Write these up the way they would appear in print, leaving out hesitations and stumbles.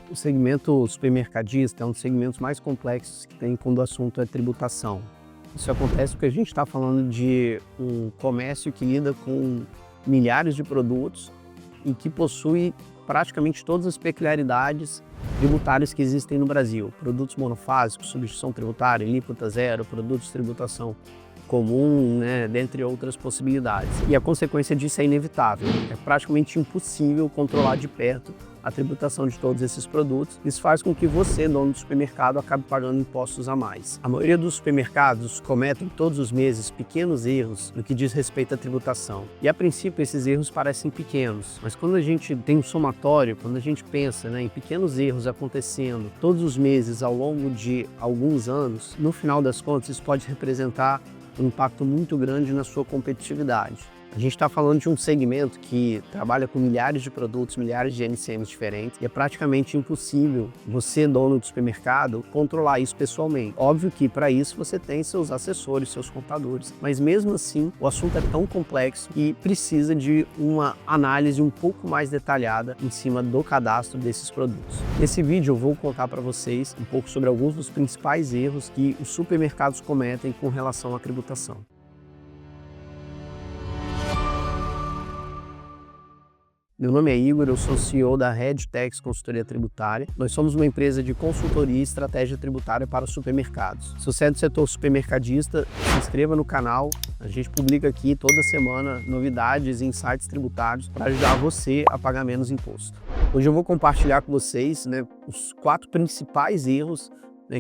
O segmento supermercadista é um dos segmentos mais complexos que tem quando o assunto é tributação. Isso acontece porque a gente está falando de um comércio que lida com milhares de produtos e que possui praticamente todas as peculiaridades tributárias que existem no Brasil. Produtos monofásicos, substituição tributária, alíquota zero, produtos de tributação comum, dentre outras possibilidades. E a consequência disso é inevitável. É praticamente impossível controlar de perto a tributação de todos esses produtos. Isso faz com que você, dono do supermercado, acabe pagando impostos a mais. A maioria dos supermercados cometem todos os meses pequenos erros no que diz respeito à tributação. E a princípio esses erros parecem pequenos, mas quando a gente tem um somatório, quando a gente pensa em pequenos erros acontecendo todos os meses ao longo de alguns anos, no final das contas isso pode representar um impacto muito grande na sua competitividade. A gente está falando de um segmento que trabalha com milhares de produtos, milhares de NCMs diferentes, e é praticamente impossível você, dono do supermercado, controlar isso pessoalmente. Óbvio que para isso você tem seus assessores, seus contadores, mas mesmo assim o assunto é tão complexo que precisa de uma análise um pouco mais detalhada em cima do cadastro desses produtos. Nesse vídeo eu vou contar para vocês um pouco sobre alguns dos principais erros que os supermercados cometem com relação à tributação. Meu nome é Igor, eu sou CEO da RedTex Consultoria Tributária. Nós somos uma empresa de consultoria e estratégia tributária para supermercados. Se você é do setor supermercadista, se inscreva no canal. A gente publica aqui toda semana novidades e insights tributários para ajudar você a pagar menos imposto. Hoje eu vou compartilhar com vocês os 4 principais erros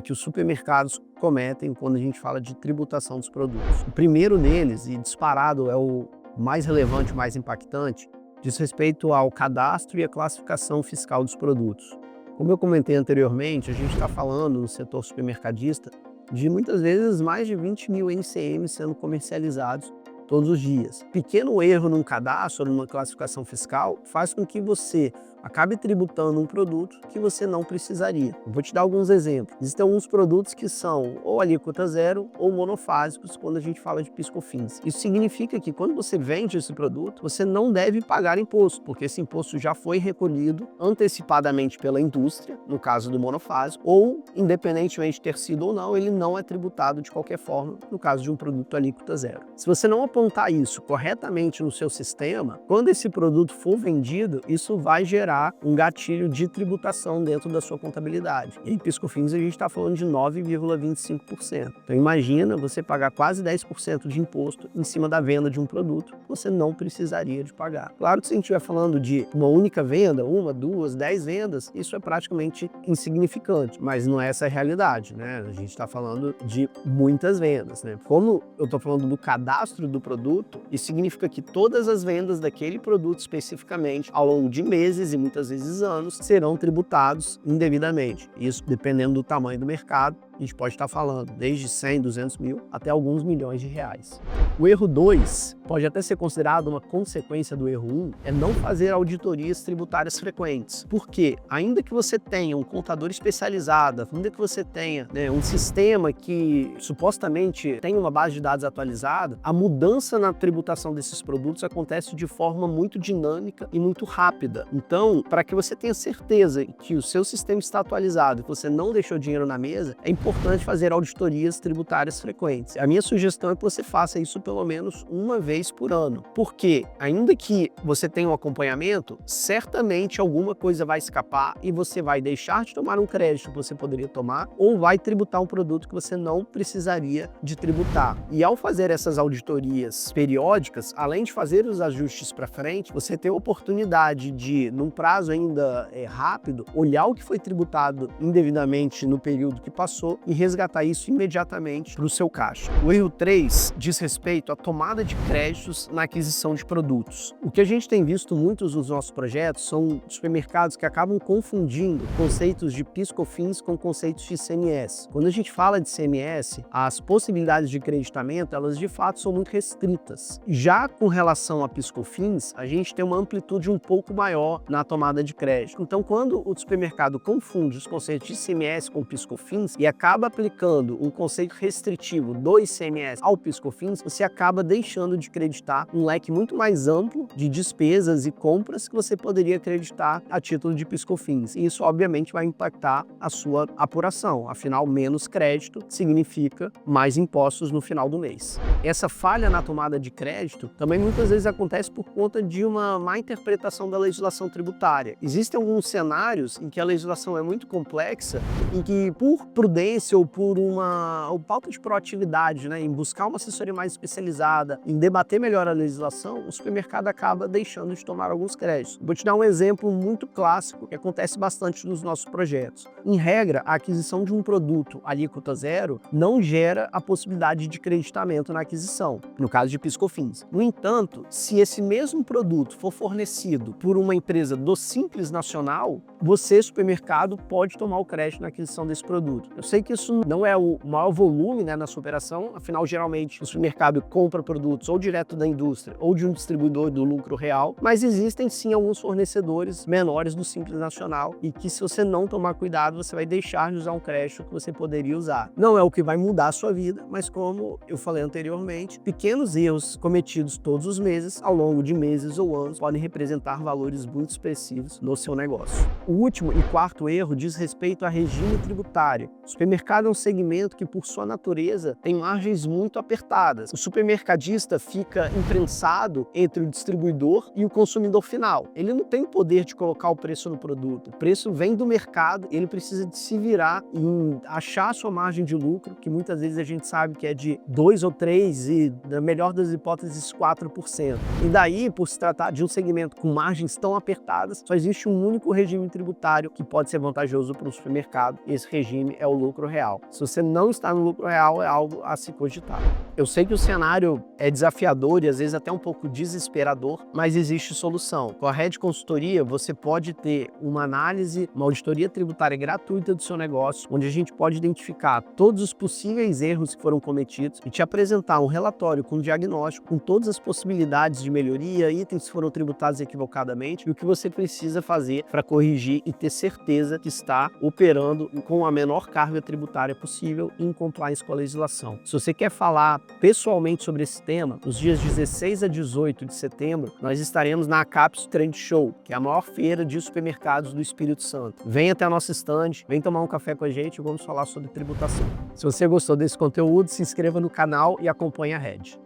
que os supermercados cometem quando a gente fala de tributação dos produtos. O primeiro deles, e disparado é o mais relevante, o mais impactante, diz respeito ao cadastro e à classificação fiscal dos produtos. Como eu comentei anteriormente, a gente está falando no setor supermercadista de muitas vezes mais de 20 mil NCMs sendo comercializados todos os dias. Pequeno erro num cadastro ou numa classificação fiscal faz com que você acabe tributando um produto que você não precisaria. Eu vou te dar alguns exemplos. Existem alguns produtos que são ou alíquota zero ou monofásicos quando a gente fala de PIS/COFINS. Isso significa que quando você vende esse produto, você não deve pagar imposto, porque esse imposto já foi recolhido antecipadamente pela indústria, no caso do monofásico, ou independentemente de ter sido ou não, ele não é tributado de qualquer forma, no caso de um produto alíquota zero. Se você não apontar isso corretamente no seu sistema, quando esse produto for vendido, isso vai gerar um gatilho de tributação dentro da sua contabilidade. E em PIS/COFINS a gente está falando de 9,25%. Então imagina você pagar quase 10% de imposto em cima da venda de um produto que você não precisaria de pagar. Claro que se a gente estiver falando de uma única venda, 1, 2, 10 vendas, isso é praticamente insignificante, mas não é essa a realidade, A gente está falando de muitas vendas, Como eu estou falando do cadastro do produto, isso significa que todas as vendas daquele produto especificamente, ao longo de meses e muitas vezes anos, serão tributados indevidamente. Isso dependendo do tamanho do mercado. A gente pode estar falando desde 100, 200 mil até alguns milhões de reais. O erro 2 pode até ser considerado uma consequência do erro 1, é não fazer auditorias tributárias frequentes. Porque, ainda que você tenha um contador especializado, ainda que você tenha um sistema que supostamente tem uma base de dados atualizada, a mudança na tributação desses produtos acontece de forma muito dinâmica e muito rápida. Então, para que você tenha certeza que o seu sistema está atualizado e que você não deixou dinheiro na mesa, é importante fazer auditorias tributárias frequentes. A minha sugestão é que você faça isso pelo menos uma vez por ano, porque ainda que você tenha um acompanhamento, certamente alguma coisa vai escapar e você vai deixar de tomar um crédito que você poderia tomar ou vai tributar um produto que você não precisaria de tributar. E ao fazer essas auditorias periódicas, além de fazer os ajustes para frente, você tem a oportunidade de, num prazo ainda rápido, olhar o que foi tributado indevidamente no período que passou e resgatar isso imediatamente para o seu caixa. O erro 3 diz respeito à tomada de créditos na aquisição de produtos. O que a gente tem visto muitos nos nossos projetos são supermercados que acabam confundindo conceitos de PIS/COFINS com conceitos de ICMS. Quando a gente fala de ICMS, as possibilidades de creditamento, elas de fato são muito restritas. Já com relação a PIS/COFINS, a gente tem uma amplitude um pouco maior na tomada de crédito. Então, quando o supermercado confunde os conceitos de ICMS com PIS/COFINS e acaba acaba aplicando um conceito restritivo do ICMS ao PIS/COFINS, você acaba deixando de creditar um leque muito mais amplo de despesas e compras que você poderia creditar a título de PIS/COFINS. E isso, obviamente, vai impactar a sua apuração. Afinal, menos crédito significa mais impostos no final do mês. Essa falha na tomada de crédito também muitas vezes acontece por conta de uma má interpretação da legislação tributária. Existem alguns cenários em que a legislação é muito complexa e que, por prudência ou por ou falta de proatividade, né, em buscar uma assessoria mais especializada, em debater melhor a legislação, o supermercado acaba deixando de tomar alguns créditos. Vou te dar um exemplo muito clássico que acontece bastante nos nossos projetos. Em regra, a aquisição de um produto alíquota zero não gera a possibilidade de creditamento na aquisição, no caso de PIS/COFINS. No entanto, se esse mesmo produto for fornecido por uma empresa do Simples Nacional, você, supermercado, pode tomar o crédito na aquisição desse produto. Eu sei que isso não é o maior volume, né, na sua operação, afinal, geralmente, o supermercado compra produtos ou direto da indústria ou de um distribuidor do lucro real, mas existem sim alguns fornecedores menores do Simples Nacional e que, se você não tomar cuidado, você vai deixar de usar um crédito que você poderia usar. Não é o que vai mudar a sua vida, mas como eu falei anteriormente, pequenos erros cometidos todos os meses, ao longo de meses ou anos, podem representar valores muito expressivos no seu negócio. O último e quarto erro diz respeito a regime tributário. O supermercado é um segmento que, por sua natureza, tem margens muito apertadas. O supermercadista fica imprensado entre o distribuidor e o consumidor final. Ele não tem o poder de colocar o preço no produto. O preço vem do mercado, ele precisa de se virar em achar a sua margem de lucro, que muitas vezes a gente sabe que é de 2 ou 3 e, na melhor das hipóteses, 4%. E daí, por se tratar de um segmento com margens tão apertadas, só existe um único regime tributário que pode ser vantajoso para o supermercado, e esse regime é o lucro real. Se você não está no lucro real, é algo a se cogitar. Eu sei que o cenário é desafiador e às vezes até um pouco desesperador, mas existe solução. Com a Red Consultoria, você pode ter uma análise, uma auditoria tributária gratuita do seu negócio, onde a gente pode identificar todos os possíveis erros que foram cometidos e te apresentar um relatório com diagnóstico, com todas as possibilidades de melhoria, itens que foram tributados equivocadamente e o que você precisa fazer para corrigir e ter certeza que está operando com a menor carga tributária possível em compliance com a legislação. Se você quer falar pessoalmente sobre esse tema, nos dias 16 a 18 de setembro, nós estaremos na Caps Trend Show, que é a maior feira de supermercados do Espírito Santo. Vem até a nossa estande, vem tomar um café com a gente e vamos falar sobre tributação. Se você gostou desse conteúdo, se inscreva no canal e acompanhe a Red.